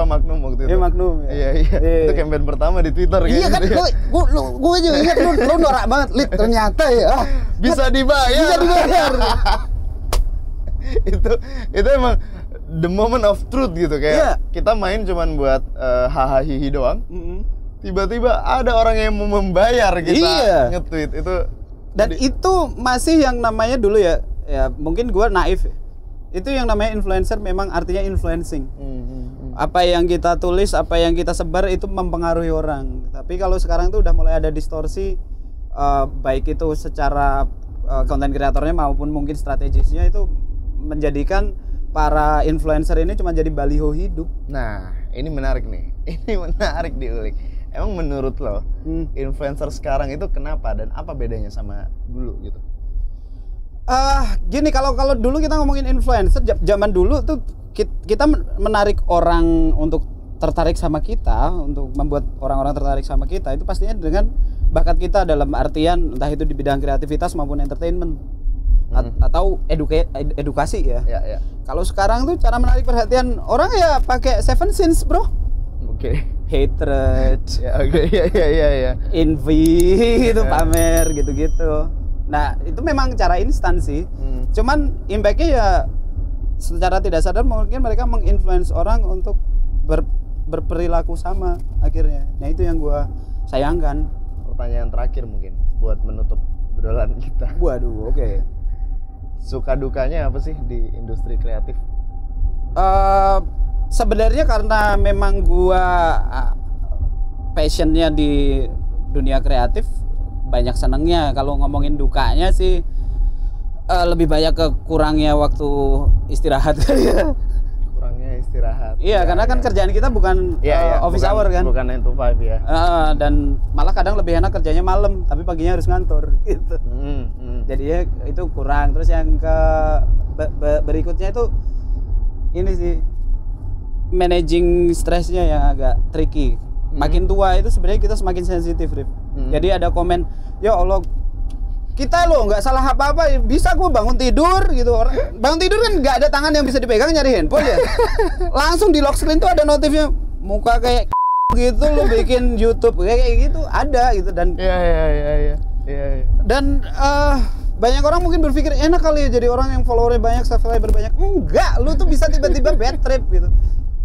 Magnum waktu itu. Magnum. Iya. Itu campaign pertama di Twitter kan. Iya kan, gue juga ingat lu norak banget, Lid, ternyata ya. Bisa dibayar. itu emang the moment of truth gitu, kayak kita main cuman buat hahaha hihi doang. Tiba-tiba ada orang yang mau membayar kita nge-tweet itu. Dan itu masih yang namanya dulu ya mungkin gua naif. Itu yang namanya influencer memang artinya influencing. Apa yang kita tulis, apa yang kita sebar itu mempengaruhi orang. Tapi kalau sekarang tuh udah mulai ada distorsi, baik itu secara konten kreatornya maupun mungkin strategisnya, itu menjadikan para influencer ini cuma jadi baliho hidup. Nah, ini menarik nih. Ini menarik diulik. Emang menurut lo, influencer sekarang itu kenapa dan apa bedanya sama dulu gitu? Gini, kalau dulu kita ngomongin influencer, zaman dulu tuh kita menarik orang untuk tertarik sama kita, untuk membuat orang-orang tertarik sama kita itu pastinya dengan bakat kita dalam artian entah itu di bidang kreativitas maupun entertainment. Atau edukasi ya. Kalau sekarang tuh cara menarik perhatian orang ya pakai Seven Sins, bro. Hatred. Iya. Envy itu pamer gitu-gitu. Nah itu memang cara instan sih. Cuman impactnya ya secara tidak sadar mungkin mereka menginfluence orang untuk berperilaku sama akhirnya. Nah itu yang gua sayangkan. Pertanyaan terakhir mungkin buat menutup obrolan kita. Waduh, oke. Suka dukanya apa sih di industri kreatif? Sebenarnya karena memang gua passionnya di dunia kreatif, banyak senengnya. Kalau ngomongin dukanya sih lebih banyak ke kurangnya waktu istirahat. Kurangnya istirahat. Iya, karena kan kerjaan kita bukan office hour kan. Bukan 9 to 5 ya. Dan malah kadang lebih enak kerjanya malam, tapi paginya harus ngantor gitu. Jadi ya itu kurang. Terus yang berikutnya itu ini sih, managing stresnya yang agak tricky. Makin tua itu sebenarnya kita semakin sensitif, Rip. Jadi ada komen, ya Allah, kita loh nggak salah apa-apa, bisa gue bangun tidur gitu. Orang bangun tidur kan nggak ada tangan yang bisa dipegang nyari handphone ya. Langsung di lock screen tuh ada notifnya, muka kayak gitu lo bikin YouTube kayak gitu ada gitu. Dan Iya. Dan banyak orang mungkin berpikir enak kali ya jadi orang yang followernya banyak, subscriber banyak. Enggak, lu tuh bisa tiba-tiba bad trip gitu.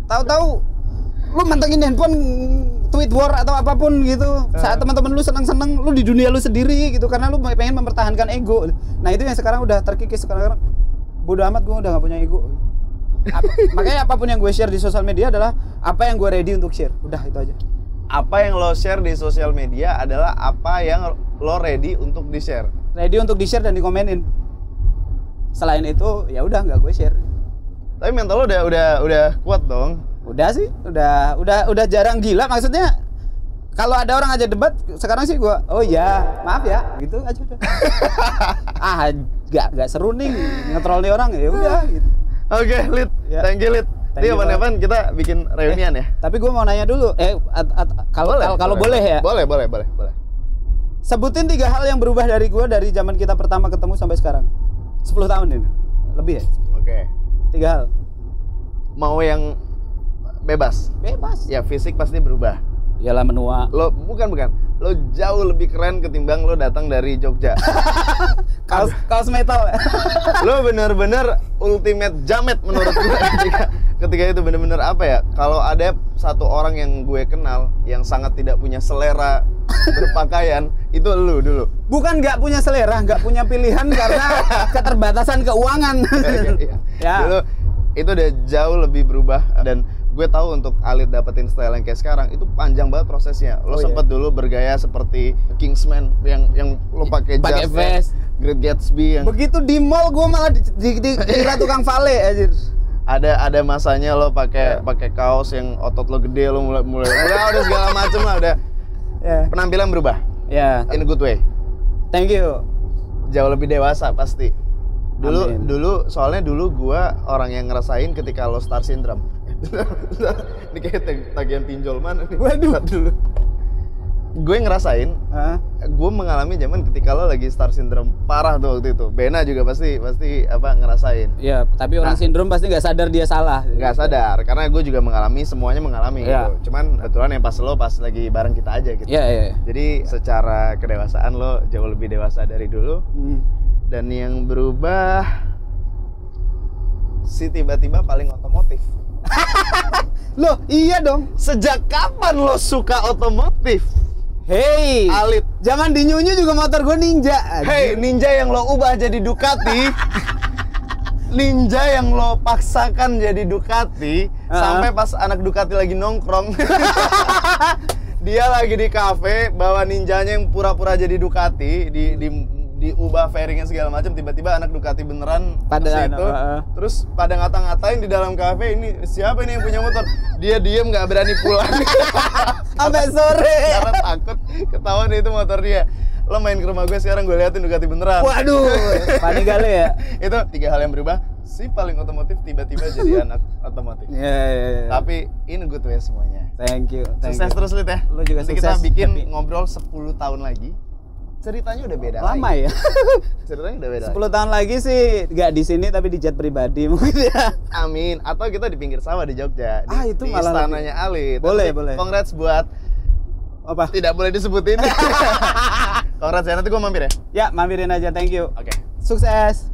Tahu-tahu lu mantengin handphone, tweet war atau apapun gitu. Saat teman-teman lu seneng-seneng, lu di dunia lu sendiri gitu karena lu pengen mempertahankan ego. Nah, itu yang sekarang udah terkikis. Sekarang bodo amat, gue udah gak punya ego. Makanya apapun yang gue share di sosial media adalah apa yang gue ready untuk share. Udah, itu aja. Apa yang lo share di sosial media adalah apa yang lo ready untuk di-share. Ready untuk di-share dan dikomenin. Selain itu, ya udah nggak gue share. Tapi mental lo udah kuat dong. Udah sih, udah jarang gila. Maksudnya kalau ada orang aja debat, sekarang sih gue, oh ya, maaf ya, gitu aja udah. Gak seru nih ngetrol nih orang, ya udah gitu. Oke, Lid. Ya. Thank you, Lid. Nanti kapan-kapan kita bikin reunian ya. Tapi gue mau nanya dulu, kalau boleh ya. Boleh. Sebutin 3 hal yang berubah dari gue dari zaman kita pertama ketemu sampai sekarang. 10 tahun ini. Lebih ya? Oke. 3 hal. Mau yang bebas? Bebas. Ya fisik pasti berubah. Iyalah menua. Lo bukan. Lo jauh lebih keren ketimbang lo datang dari Jogja. Kaos metal. Lo bener-bener ultimate jamet menurut gue ketika itu bener-bener apa ya? Kalau ada satu orang yang gue kenal yang sangat tidak punya selera berpakaian, itu lo dulu. Bukan nggak punya selera, nggak punya pilihan karena keterbatasan keuangan. Ya. Dulu itu udah jauh lebih berubah dan gue tahu untuk Alit dapetin style yang kayak sekarang itu panjang banget prosesnya. Lo sempet dulu bergaya seperti Kingsman yang lo pakai vest, Great Gatsby yang begitu di mall gue malah dikira tukang vale anjir. Ada masanya lo pakai kaos yang otot lo gede, lo mulai udah segala macem lah udah. Penampilan berubah. In a good way. Thank you. Jauh lebih dewasa pasti. Dulu soalnya dulu gua orang yang ngerasain ketika lo star syndrome. Ini kayak tagihan pinjol mana nih? Waduh. Dulu. Gue ngerasain, gue mengalami zaman ketika lo lagi star syndrome parah tuh waktu itu. Bena juga pasti ngerasain. Iya, tapi orang sindrom pasti nggak sadar dia salah. Nggak sadar, karena gue juga semuanya mengalami gitu. Cuman kebetulan yang pas lagi bareng kita aja gitu. Iya. Jadi secara kedewasaan lo jauh lebih dewasa dari dulu. Dan yang berubah si tiba-tiba paling otomotif. Loh, iya dong. Sejak kapan lo suka otomotif? Hey, Alit, jangan dinyunyu juga motor gue Ninja. Hey, Ninja yang lo ubah jadi Ducati. Ninja yang lo paksakan jadi Ducati. Sampai pas anak Ducati lagi nongkrong. Dia lagi di kafe bawa Ninjanya yang pura-pura jadi Ducati, diubah fairingnya segala macam, tiba-tiba anak Ducati beneran pada itu. Terus pada ngata-ngatain di dalam kafe, ini siapa ini yang punya motor? Dia diem nggak berani pulang sampai sore karena takut ketahuan itu motor dia. Lo main ke rumah gue sekarang, gue liatin Ducati beneran. Waduh, panik kali ya. Itu 3 hal yang berubah. Si paling otomotif tiba-tiba jadi anak otomotif. Iya. Tapi in a good way semuanya. Thank you. Sukses terus Lit ya. Lo juga nanti sukses. Kita bikin ngobrol 10 tahun lagi. Ceritanya udah beda lama lagi. Ya. Ceritanya udah beda. 10 tahun lagi sih nggak di sini tapi di jet pribadi mungkin ya. Amin. Atau kita di pinggir sawah di Jogja. Itu di malah istananya Alit. Boleh. Congrats buat apa? Tidak boleh disebutin. Congrats ya, nanti gue mampir ya. Ya, mampirin aja. Thank you. Oke. Sukses.